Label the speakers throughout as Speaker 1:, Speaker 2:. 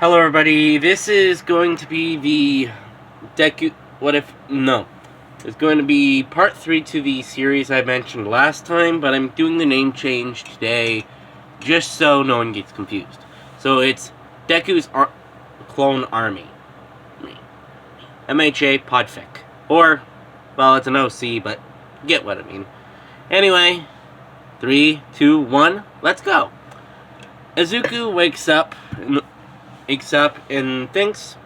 Speaker 1: Hello everybody, this is going to be the Deku... No. It's going to be part 3 to the series I mentioned last time, but I'm doing the name change today just so no one gets confused. So it's Deku's Clone Army. MHA podfic. Or, well, it's an OC, but get what I mean. Anyway, 3, 2, 1, let's go. Izuku wakes up and thinks,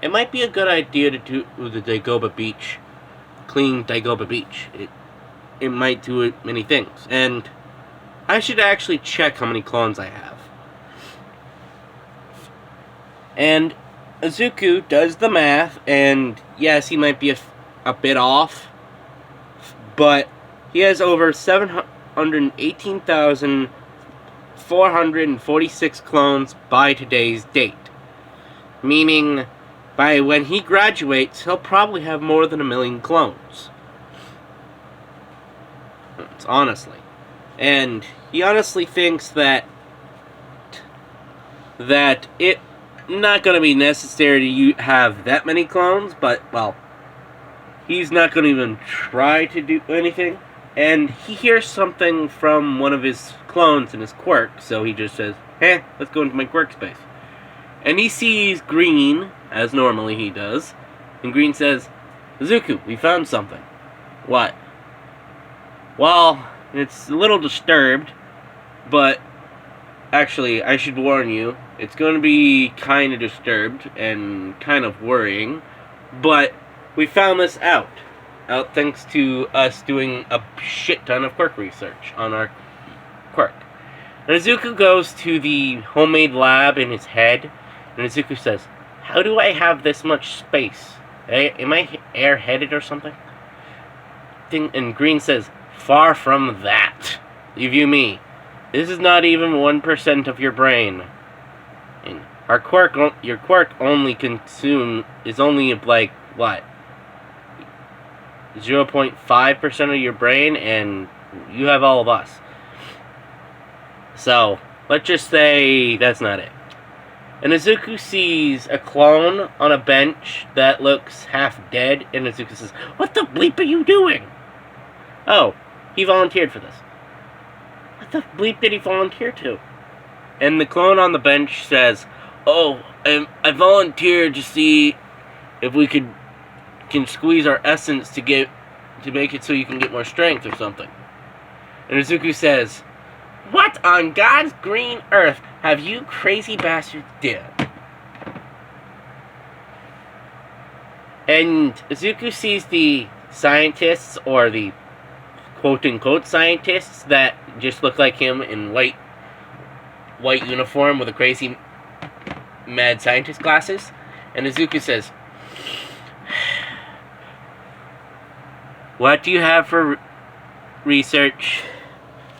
Speaker 1: it might be a good idea to do the Dagobah Beach, clean Dagobah Beach. It might do many things, and I should actually check how many clones I have. And Izuku does the math, and yes, he might be a bit off, but he has over 718,446 clones by today's date. Meaning, by when he graduates, he'll probably have more than 1 million clones. Honestly. And he honestly thinks that it's not going to be necessary to have that many clones, but, well, he's not going to even try to do anything. And he hears something from one of his clones in his quirk, so he just says, hey, let's go into my quirk space. And he sees Green, as normally he does, and Green says, Izuku, we found something. What? Well, it's a little disturbed, but actually, I should warn you, it's going to be kind of disturbed and kind of worrying, but we found this out thanks to us doing a shit ton of quirk research on our quirk. And Izuku goes to the homemade lab in his head, and Izuku says, how do I have this much space? Am I airheaded or something? And Green says, far from that. You view me. This is not even 1% of your brain. And your quirk is only like, what? 0.5% of your brain, and you have all of us. So, let's just say that's not it. And Izuku sees a clone on a bench that looks half dead, and Izuku says, what the bleep are you doing? Oh, he volunteered for this. What the bleep did he volunteer to? And the clone on the bench says, oh, I volunteered to see if we can squeeze our essence to make it so you can get more strength or something. And Izuku says, what on God's green earth have you crazy bastards done? And Izuku sees the scientists, or the quote-unquote scientists, that just look like him in white uniform with a crazy mad scientist glasses. And Izuku says, what do you have for research?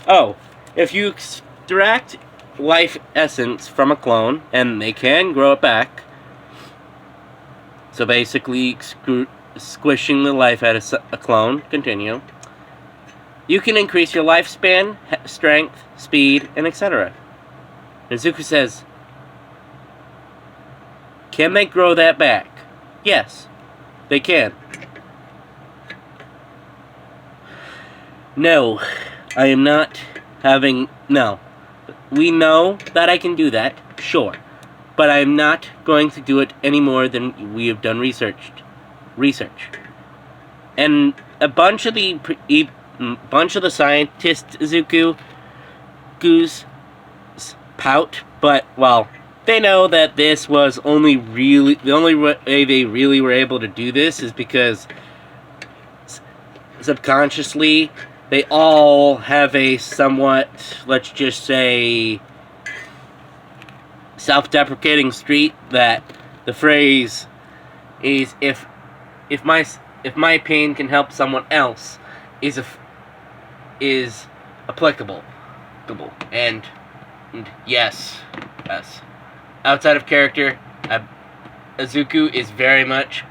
Speaker 1: Oh, if you extract life essence from a clone, and they can grow it back, so basically squishing the life out of a clone, continue, you can increase your lifespan, strength, speed, and etc. Izuku says, can they grow that back? Yes, they can. No, I am not having... No. We know that I can do that, sure. But I am not going to do it any more than we have done research. And a bunch of the scientists, Izuku's pout, but, well, they know that this was only really... The only way they really were able to do this is because subconsciously they all have a somewhat, let's just say, self-deprecating streak that the phrase is if my pain can help someone else is applicable. And yes. Outside of character, Izuku is very much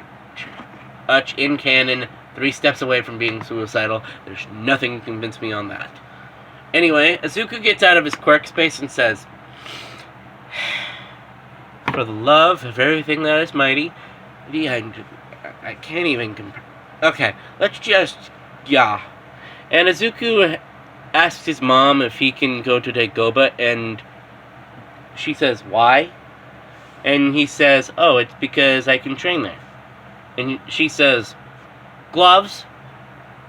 Speaker 1: in canon 3 steps away from being suicidal. There's nothing to convince me on that. Anyway, Izuku gets out of his quirk space and says, for the love of everything that is mighty. I can't even compare. Okay, let's just... Yeah. And Izuku asks his mom if he can go to Dagobah, and she says, why? And he says, oh, it's because I can train there. And she says, gloves,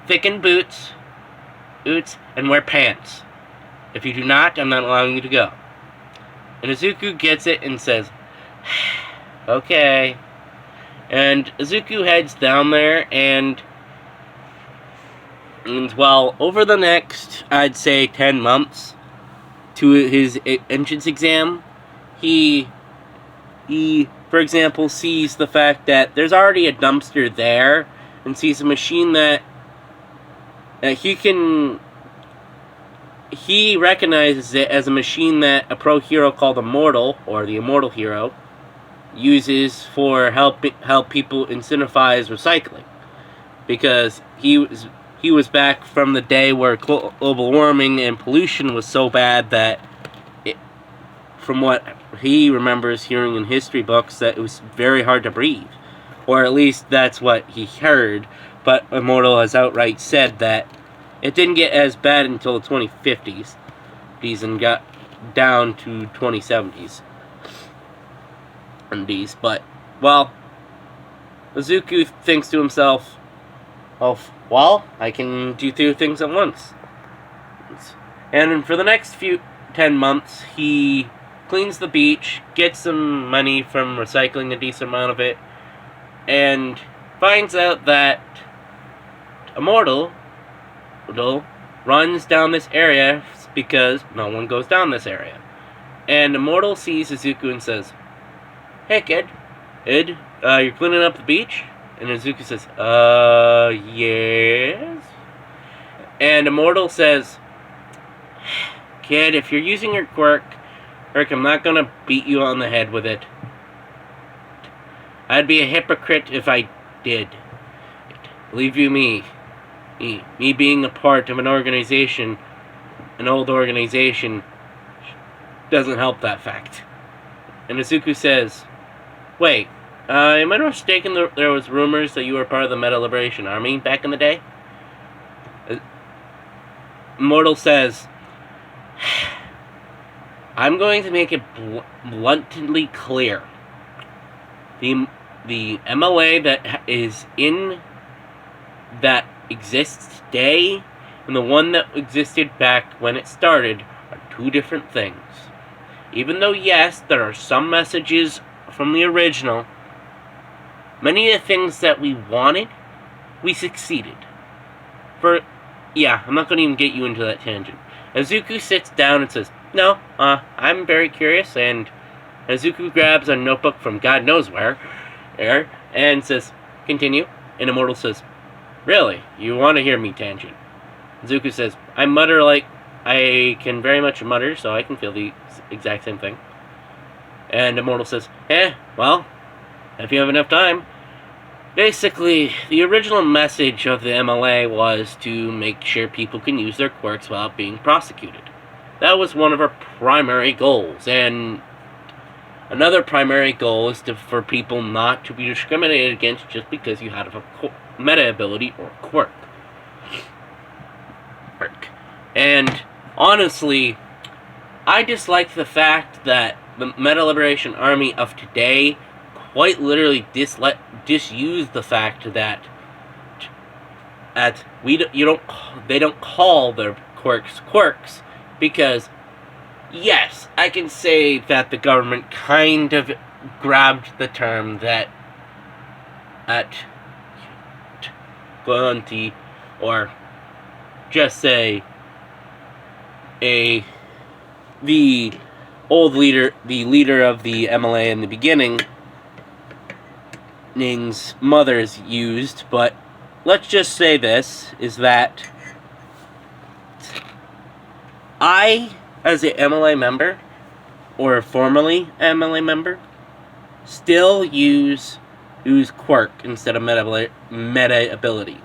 Speaker 1: thickened boots, and wear pants. If you do not, I'm not allowing you to go. And Izuku gets it and says, okay. And Izuku heads down there, and well, over the next, I'd say, 10 months to his entrance exam, he, for example, sees the fact that there's already a dumpster there, and sees a machine that he recognizes it as a machine that a pro hero called Immortal, or the Immortal Hero, uses for help people incentivize recycling, because he was back from the day where global warming and pollution was so bad that from what he remembers hearing in history books, that it was very hard to breathe, or at least that's what he heard. But Immortal has outright said that it didn't get as bad until the 2050s and got down to 2070s. But, well, Izuku thinks to himself, well, I can do 2 things at once. And for the next 10 months, he cleans the beach, gets some money from recycling a decent amount of it, and finds out that Immortal runs down this area because no one goes down this area. And Immortal sees Izuku and says, hey kid, you're cleaning up the beach? And Izuku says, yes? And Immortal says, kid, if you're using your quirk, I'm not gonna beat you on the head with it. I'd be a hypocrite if I did. Believe you me being a part of an organization, an old organization, doesn't help that fact. And Izuku says, wait, am I mistaken there was rumors that you were part of the Meta Liberation Army back in the day? Immortal says, I'm going to make it bluntly clear. The MLA that exists today and the one that existed back when it started are 2 different things. Even though, yes, there are some messages from the original, many of the things that we wanted, we succeeded. I'm not going to even get you into that tangent. Izuku sits down and says, no, I'm very curious, and Izuku grabs a notebook from God knows where, and says, continue. And Immortal says, really? You want to hear me tangent? Izuku says, I mutter like I can very much mutter, so I can feel the exact same thing. And Immortal says, well, if you have enough time. Basically, the original message of the MLA was to make sure people can use their quirks without being prosecuted. That was one of our primary goals, and another primary goal is for people not to be discriminated against just because you have a meta ability or quirk. And honestly, I dislike the fact that the Meta Liberation Army of today quite literally disuse the fact that they don't call their quirks, because yes, I can say that the government kind of grabbed the term that at Guanti, or just say the leader of the MLA in the beginning, Ning's mother's used, but let's just say this, is that I, as an MLA member, or formerly MLA member, still use quirk instead of meta ability,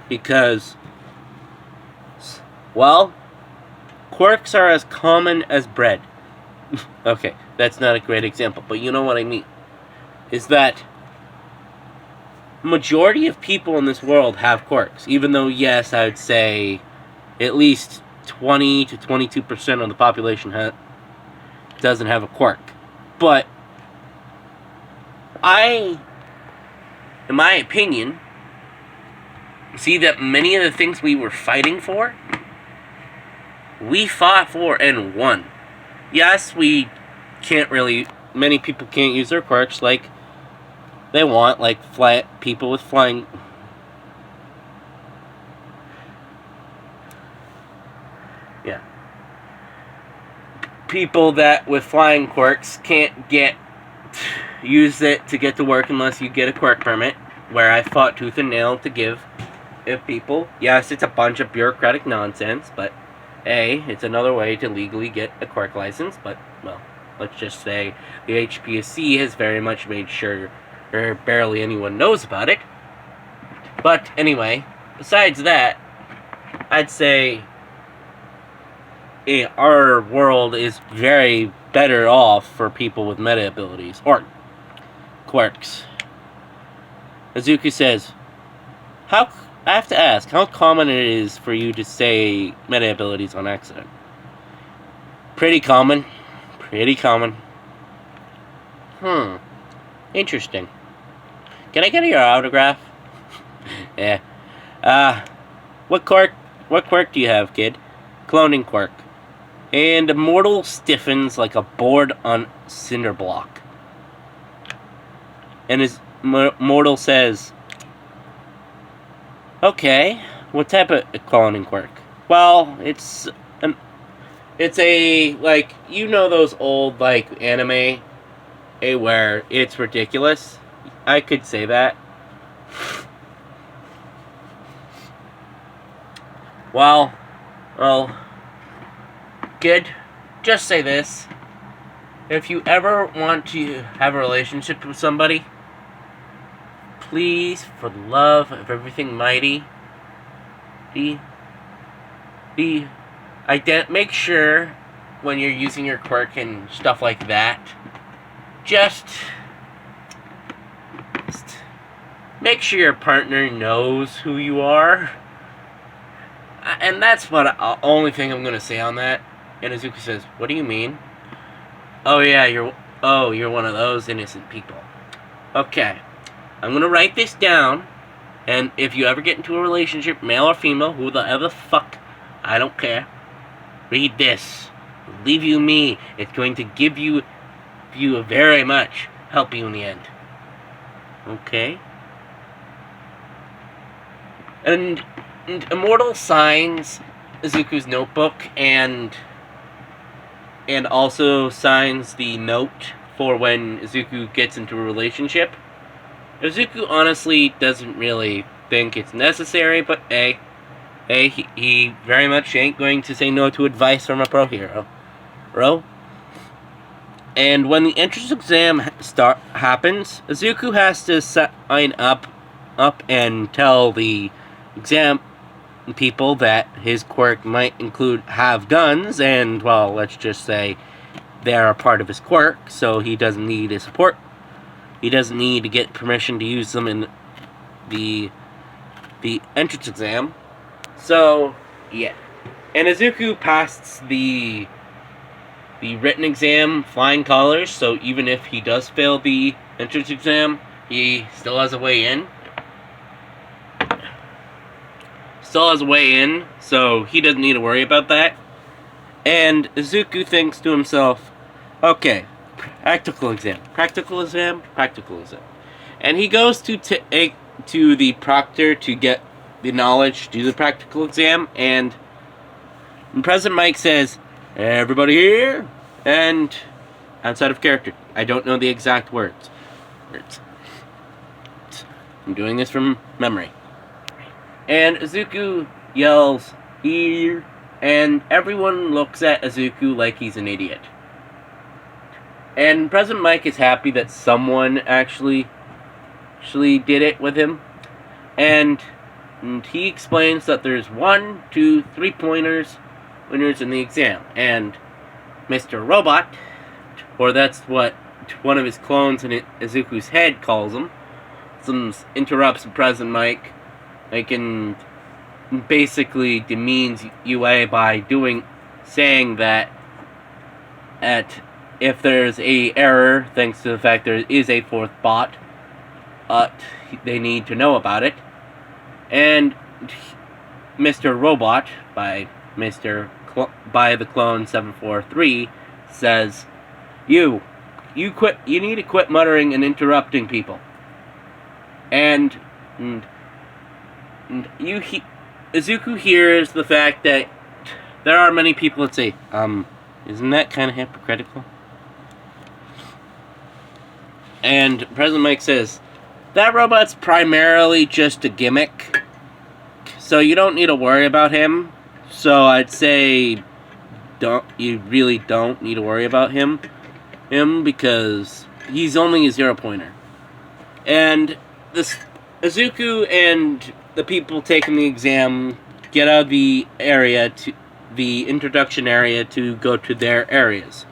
Speaker 1: because, well, quirks are as common as bread. Okay, that's not a great example, but you know what I mean. Is that majority of people in this world have quirks, even though, yes, I would say at least 20 to 22% of the population doesn't have a quirk. But in my opinion, see that many of the things we were fighting for, we fought for and won. Yes, we can't really, many people can't use their quirks like they want, like people with flying. Yeah. People that with flying quirks can't use it to get to work unless you get a quirk permit, where I fought tooth and nail to give people. Yes, it's a bunch of bureaucratic nonsense, but hey, it's another way to legally get a quirk license. But, well, let's just say the HPSC has very much made sure barely anyone knows about it. But anyway, besides that, I'd say our world is very better off for people with meta abilities, or quirks. Izuku says, I have to ask, how common it is for you to say meta abilities on accident? Pretty common. Pretty common. Interesting. Can I get your autograph? Yeah. What quirk do you have, kid? Cloning quirk. And Immortal stiffens like a board on cinder block. And his Mortal says, okay, what type of cloning quirk? Well, it's a, like, you know those old, like, anime, where it's ridiculous? I could say that. Well, kid, just say this. If you ever want to have a relationship with somebody, please, for the love of everything mighty, make sure when you're using your quirk and stuff like that, just make sure your partner knows who you are. And that's what only thing I'm gonna say on that. And Izuku says, "What do you mean?" Oh yeah, you're one of those innocent people. Okay, I'm gonna write this down, and if you ever get into a relationship, male or female, who the ever fuck, I don't care. Read this. Believe you me, it's going to give you very much, help you in the end. Okay. And Immortal signs Izuku's notebook and also signs the note for when Izuku gets into a relationship. Izuku honestly doesn't really think it's necessary, but he very much ain't going to say no to advice from a pro hero. And when the entrance exam happens, Izuku has to sign up and tell the exam people that his quirk might have guns, and, well, let's just say they're a part of his quirk, so he doesn't need his support. He doesn't need to get permission to use them in the entrance exam. So, yeah. And Izuku passed the written exam flying colors, so even if he does fail the entrance exam, he still has a way in. So he doesn't need to worry about that. And Izuku thinks to himself, okay, practical exam. And he goes to the proctor to get the knowledge to do the practical exam, and President Mike says, everybody here, and outside of character. I don't know the exact words. I'm doing this from memory. And Izuku yells, here, and everyone looks at Izuku like he's an idiot. And President Mike is happy that someone actually did it with him. And he explains that there's 1, 2, 3 winners in the exam. And Mr. Robot or that's what one of his clones in Izuku's head calls him. Some interrupts President Mike, and basically demeans UA by saying that if there's a error, thanks to the fact there is a fourth bot, they need to know about it. And Mr. Robot, by the clone 743, says, You need to quit muttering and interrupting people. And Izuku hears the fact that there are many people that say, isn't that kind of hypocritical? And President Mike says, that robot's primarily just a gimmick, so you don't need to worry about him. So I'd say you really don't need to worry about him because he's only a 0-pointer. And this Izuku and the people taking the exam get out of the introduction area to go to their areas.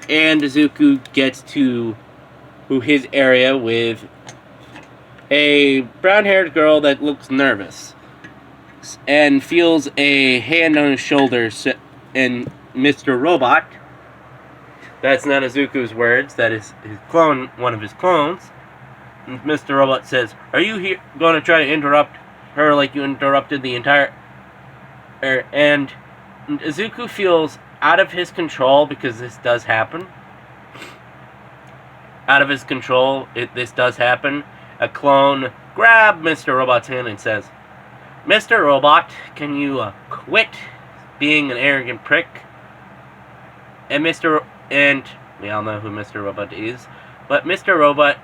Speaker 1: And Izuku gets to his area with a brown-haired girl that looks nervous and feels a hand on his shoulder, and Mr. Robot, that's not Izuku's words, that is his clone, one of his clones, and Mr. Robot says, are you going to try to interrupt her like you interrupted the entire... And Izuku feels out of his control, because this does happen. Out of his control, this does happen. A clone grabs Mr. Robot's hand and says, Mr. Robot, can you quit being an arrogant prick? And we all know who Mr. Robot is, but Mr. Robot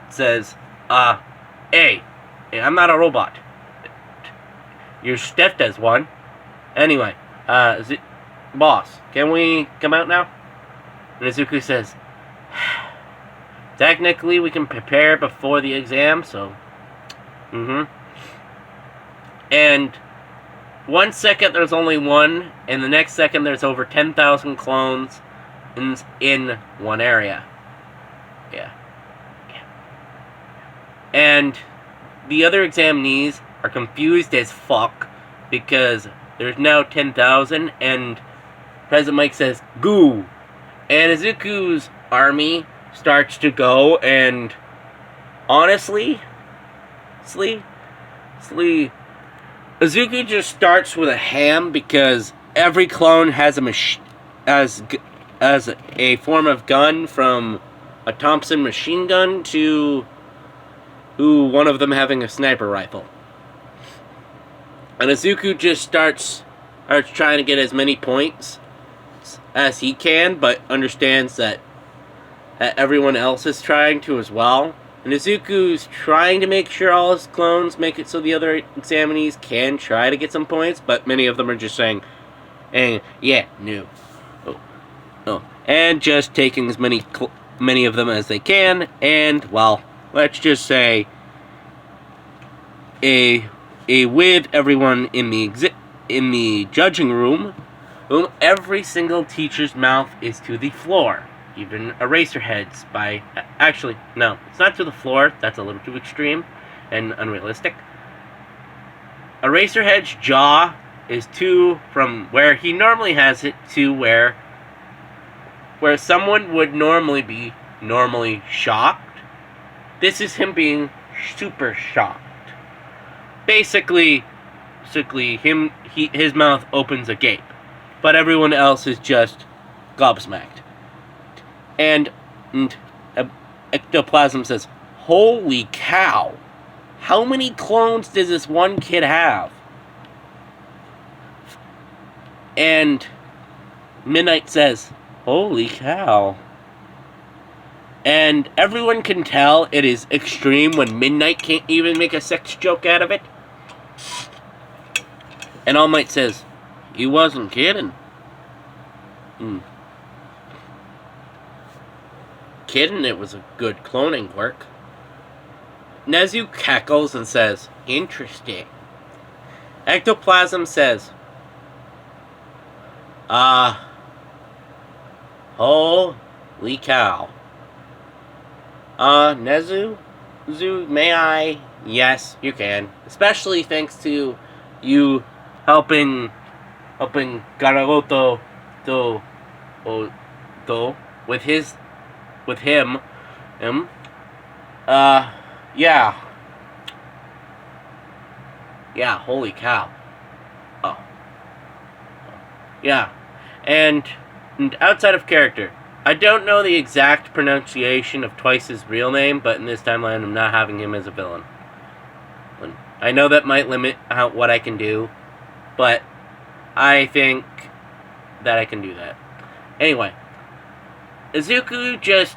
Speaker 1: says, hey, I'm not a robot. You're stiffed as one. Anyway, boss, can we come out now? And Izuku says, technically we can prepare before the exam, so... And 1 second there's only one, and the next second there's over 10,000 clones in one area. Yeah. And the other examinees are confused as fuck because there's now 10,000, and President Mike says, goo! And Izuku's army starts to go, and honestly, Izuku just starts with a ham because every clone has as a form of gun, from a Thompson machine gun to one of them having a sniper rifle. And Izuku just starts trying to get as many points as he can, but understands that everyone else is trying to as well. And Izuku's trying to make sure all his clones make it so the other examinees can try to get some points, but many of them are just saying, yeah, no. Oh. And just taking as many of them as they can, and, well, let's just say, with everyone in the judging room, every single teacher's mouth is to the floor. Even Eraserhead's actually, no, it's not to the floor, that's a little too extreme and unrealistic. Eraserhead's jaw is from where he normally has it to where someone would normally be shocked. This is him being super shocked. Basically his mouth opens agape, but everyone else is just gobsmacked. And Ectoplasm says, holy cow, how many clones does this one kid have? And Midnight says, holy cow. And everyone can tell it is extreme when Midnight can't even make a sex joke out of it. And All Might says, he wasn't kidding. Kidding, it was a good cloning quirk. Nezu cackles and says, interesting. Ectoplasm says, Holy cow. Nezu? May I? Yes, you can. Especially thanks to you helping Garagoto with him. Yeah. Yeah, holy cow. Oh. Yeah. And outside of character, I don't know the exact pronunciation of Twice's real name, but in this timeline, I'm not having him as a villain. I know that might limit what I can do, but I think that I can do that. Anyway, Izuku just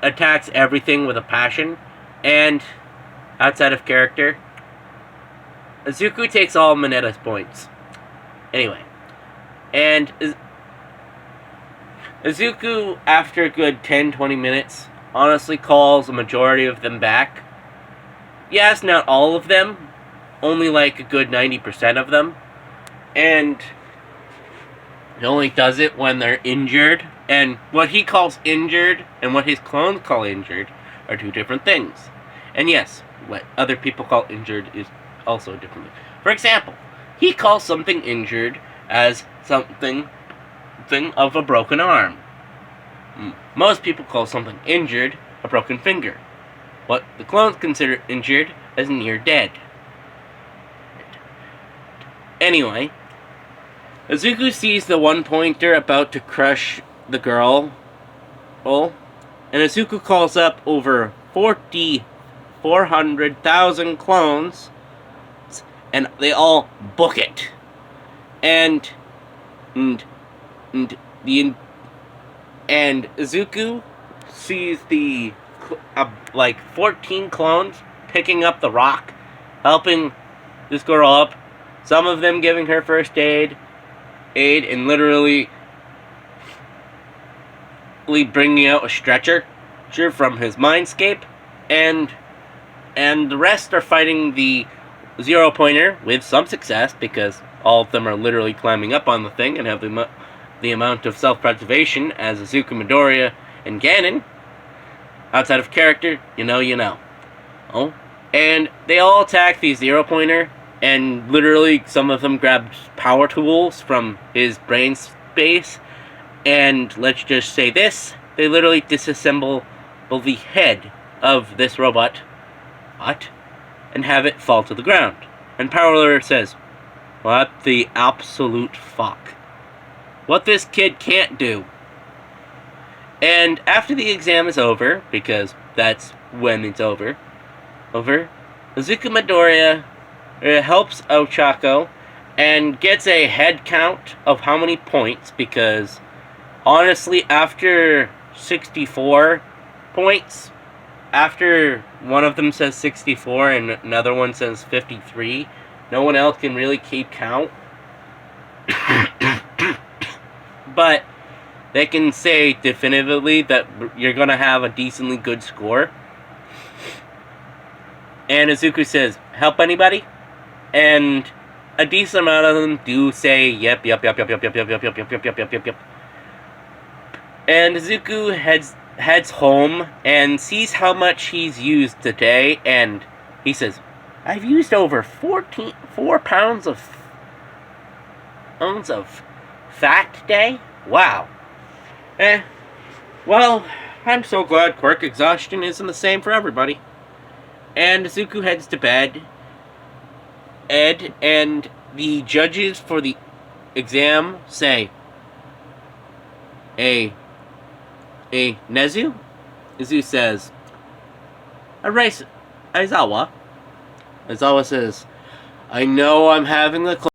Speaker 1: attacks everything with a passion, and outside of character, Izuku takes all Mineta's points. Anyway, and Izuku, after a good 10-20 minutes, honestly calls a majority of them back. Yes, not all of them, only like a good 90% of them. And he only does it when they're injured. And what he calls injured and what his clones call injured are two different things. And yes, what other people call injured is also a different thing. For example, he calls something injured as something of a broken arm. Most people call something injured a broken finger. What the clones consider injured as near dead. Anyway, Izuku sees the one-pointer about to crush the girl, and Izuku calls up over 400,000 clones, and they all book it. And Izuku sees the like 14 clones picking up the rock, helping this girl up. Some of them giving her first aid, and literally bringing out a stretcher from his mindscape, and the rest are fighting the 0-pointer with some success because all of them are literally climbing up on the thing and have the amount of self-preservation as Izuku, Midoriya, and Ganon. Outside of character, you know. Oh, and they all attack the 0-pointer, and literally some of them grab power tools from his brain space, and let's just say this, they literally disassemble the head of this robot, and have it fall to the ground. And Power says, what the absolute fuck? What this kid can't do. And after the exam is over, because that's when it's over, Izuku Midoriya helps Ochako and gets a head count of how many points, because honestly, after 64 points, after one of them says 64 and another one says 53, no one else can really keep count. But they can say definitively that you're going to have a decently good score. And Izuku says, help anybody? And a decent amount of them do say, yep. And Izuku heads home and sees how much he's used today, and he says, I've used over 4 pounds of fat today? Wow. Well, I'm so glad quirk exhaustion isn't the same for everybody. And Izuku heads to bed. And the judges for the exam say, Nezu? Izu says, Aizawa. Aizawa says, I know I'm having the